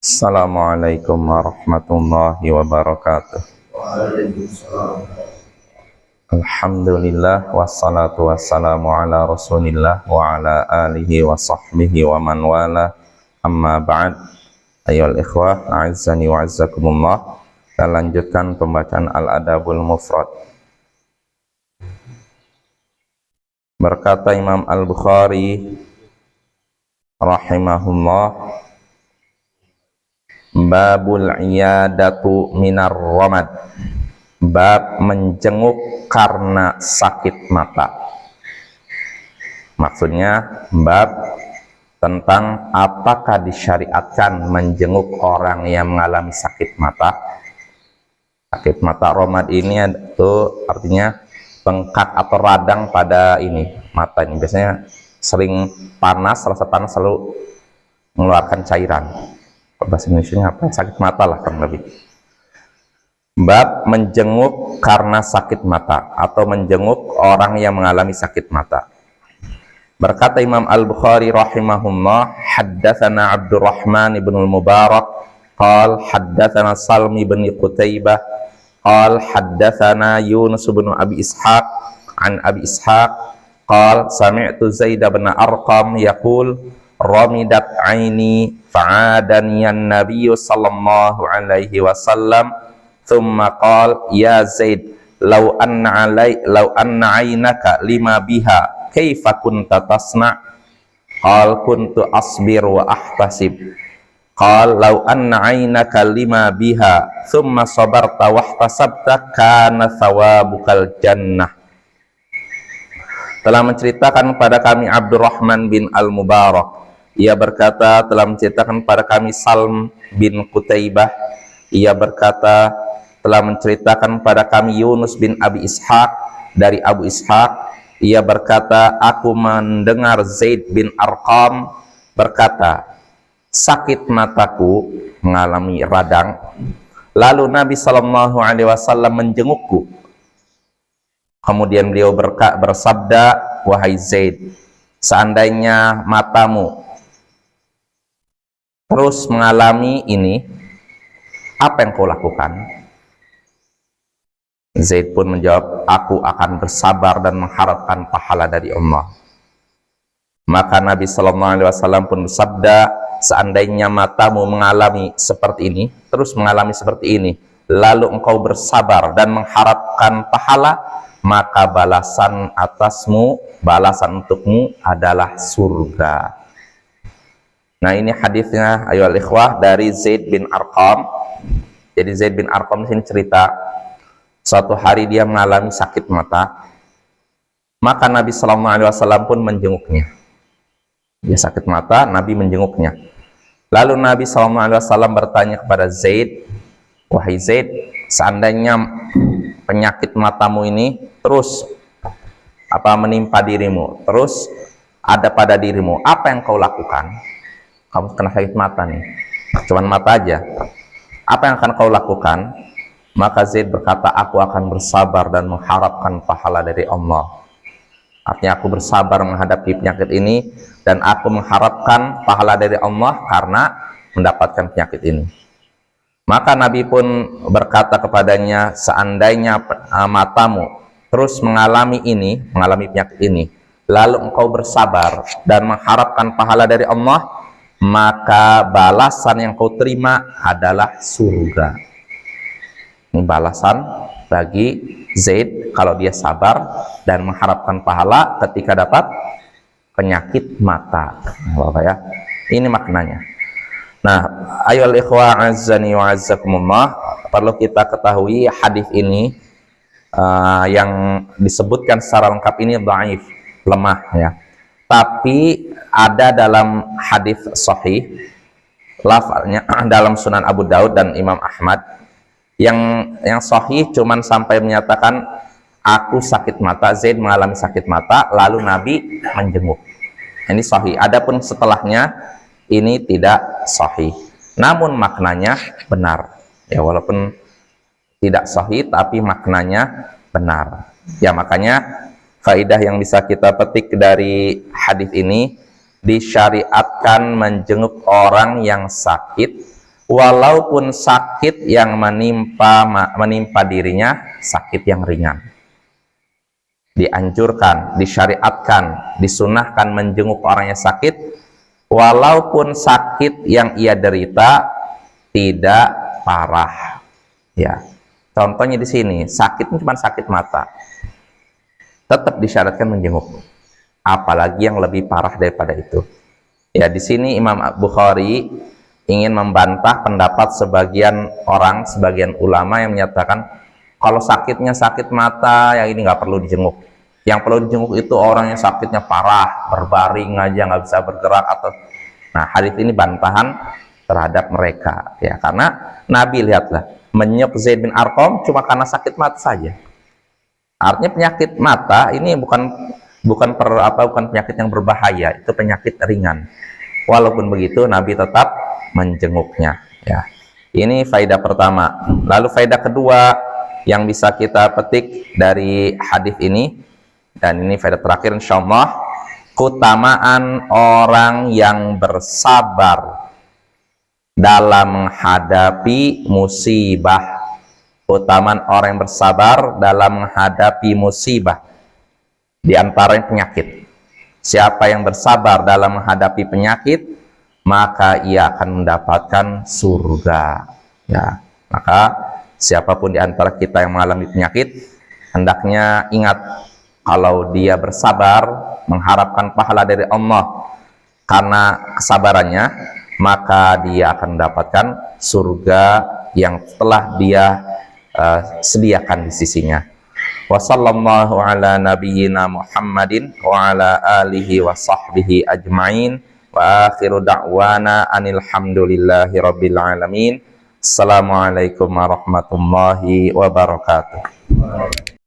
Assalamualaikum warahmatullahi wabarakatuh. Alhamdulillah wassalatu wassalamu ala rasulillah wa ala alihi wa sahbihi wa man wala amma ba'd. Ayyuhal ikhwah, a'azzani wa a'azzakumullah. Kita lanjutkan pembacaan Al-Adabul Mufrad. Berkata Imam Al-Bukhari rahimahullah, babul iyadatu minar ramad, bab menjenguk karena sakit mata. Maksudnya bab tentang apakah disyariatkan menjenguk orang yang mengalami sakit mata. Sakit mata ramad ini itu artinya bengkak atau radang pada ini mata ini. Biasanya sering panas, rasa panas selalu mengeluarkan cairan. Bahasa Indonesia apa? Sakit mata lah kurang lebih. Bab menjenguk karena sakit mata atau menjenguk orang yang mengalami sakit mata. Berkata Imam Al-Bukhari rahimahullah, haddatsana Abdurrahman ibn al-Mubarak qal haddatsana Salmi bin Qutaibah qal haddatsana Yunus bin Abi Ishaq an Abi Ishaq qal sami'tu Zaid bin Arqam yaqul ramidat aini fa'adaniyan nabiyyu sallallahu alaihi wasallam thumma qala ya Zaid law anna aynaka lima biha kaifa kunta tasna qal kuntu asbir wa ahtasib qal law anna aynaka lima biha thumma sabarta wa ahtasabta kana thawabukal jannah. Telah menceritakan kepada kami Abdurrahman bin Al-Mubarak, ia berkata telah menceritakan kepada kami Salm bin Qutaibah, ia berkata telah menceritakan kepada kami Yunus bin Abi Ishaq dari Abu Ishaq, ia berkata aku mendengar Zaid bin Arqam berkata sakit mataku mengalami radang, lalu Nabi sallallahu alaihi wasallam menjengukku, kemudian beliau bersabda, wahai Zaid, seandainya matamu terus mengalami ini, apa yang kau lakukan? Zaid pun menjawab, aku akan bersabar dan mengharapkan pahala dari Allah. Maka Nabi sallallahu alaihi wasallam pun bersabda, seandainya matamu mengalami seperti ini, terus mengalami seperti ini, lalu engkau bersabar dan mengharapkan pahala, maka balasan atasmu, balasan untukmu adalah surga. Nah, ini hadisnya ayyuhal ikhwah dari Zaid bin Arqam. Jadi Zaid bin Arqam ini cerita suatu hari dia mengalami sakit mata, maka Nabi sallallahu alaihi wasallam pun menjenguknya. Dia sakit mata, Nabi menjenguknya. Lalu Nabi sallallahu alaihi wasallam bertanya kepada Zaid, wahai Zaid, seandainya penyakit matamu ini terus menimpa dirimu, terus ada pada dirimu, apa yang kau lakukan? Kamu kena sakit mata nih, cuman mata aja, apa yang akan kau lakukan? Maka Zaid berkata, aku akan bersabar dan mengharapkan pahala dari Allah. Artinya aku bersabar menghadapi penyakit ini dan aku mengharapkan pahala dari Allah karena mendapatkan penyakit ini. Maka Nabi pun berkata kepadanya, seandainya matamu terus mengalami penyakit ini, lalu engkau bersabar dan mengharapkan pahala dari Allah, maka balasan yang kau terima adalah surga. Ini balasan bagi Zaid kalau dia sabar dan mengharapkan pahala ketika dapat penyakit mata. Bapak ya, ini maknanya. Nah, ayyuhal ikhwah azzani wa azzakumullah, perlu kita ketahui hadis ini yang disebutkan secara lengkap ini dhaif, lemah ya. Tapi ada dalam hadis sahih, lafaznya dalam Sunan Abu Daud dan Imam Ahmad, yang sahih cuman sampai menyatakan aku sakit mata, Zaid mengalami sakit mata, lalu Nabi menjenguk. Ini sahih. Adapun setelahnya ini tidak sahih. Namun maknanya benar. Ya, walaupun tidak sahih tapi maknanya benar. Ya, makanya faidah yang bisa kita petik dari hadis ini, disyariatkan menjenguk orang yang sakit walaupun sakit yang menimpa dirinya sakit yang ringan. Dianjurkan, disyariatkan, disunahkan menjenguk orang yang sakit, walaupun sakit yang ia derita tidak parah. Ya, contohnya di sini sakitnya cuma sakit mata, tetap disyaratkan menjenguk. Apalagi yang lebih parah daripada itu. Ya, di sini Imam Bukhari ingin membantah pendapat sebagian orang, sebagian ulama yang menyatakan kalau sakitnya sakit mata, yang ini nggak perlu dijenguk. Yang perlu dijenguk itu orang yang sakitnya parah, berbaring aja nggak bisa bergerak atau. Nah, hadis ini bantahan terhadap mereka, ya, karena Nabi lihatlah menyuk Zaid bin Arqam cuma karena sakit mata saja. Artinya penyakit mata ini bukan penyakit yang berbahaya, itu penyakit ringan. Walaupun begitu Nabi tetap menjenguknya, ya. Ini faedah pertama. Lalu faedah kedua yang bisa kita petik dari hadis ini, dan ini faedah terakhir insyaallah, keutamaan orang yang bersabar dalam menghadapi musibah. Keutamaan orang yang bersabar dalam menghadapi musibah, di antaranya penyakit. Siapa yang bersabar dalam menghadapi penyakit, maka ia akan mendapatkan surga. Ya, maka siapapun di antara kita yang mengalami penyakit, hendaknya ingat kalau dia bersabar mengharapkan pahala dari Allah karena kesabarannya, maka dia akan mendapatkan surga yang telah dia sediakan di sisinya. Wa sallallahu ala nabiyyina Muhammadin wa ala alihi wa sahbihi ajma'in, wa akhiru da'wana anil hamdulillahi rabbil alamin. Assalamualaikum warahmatullahi wabarakatuh.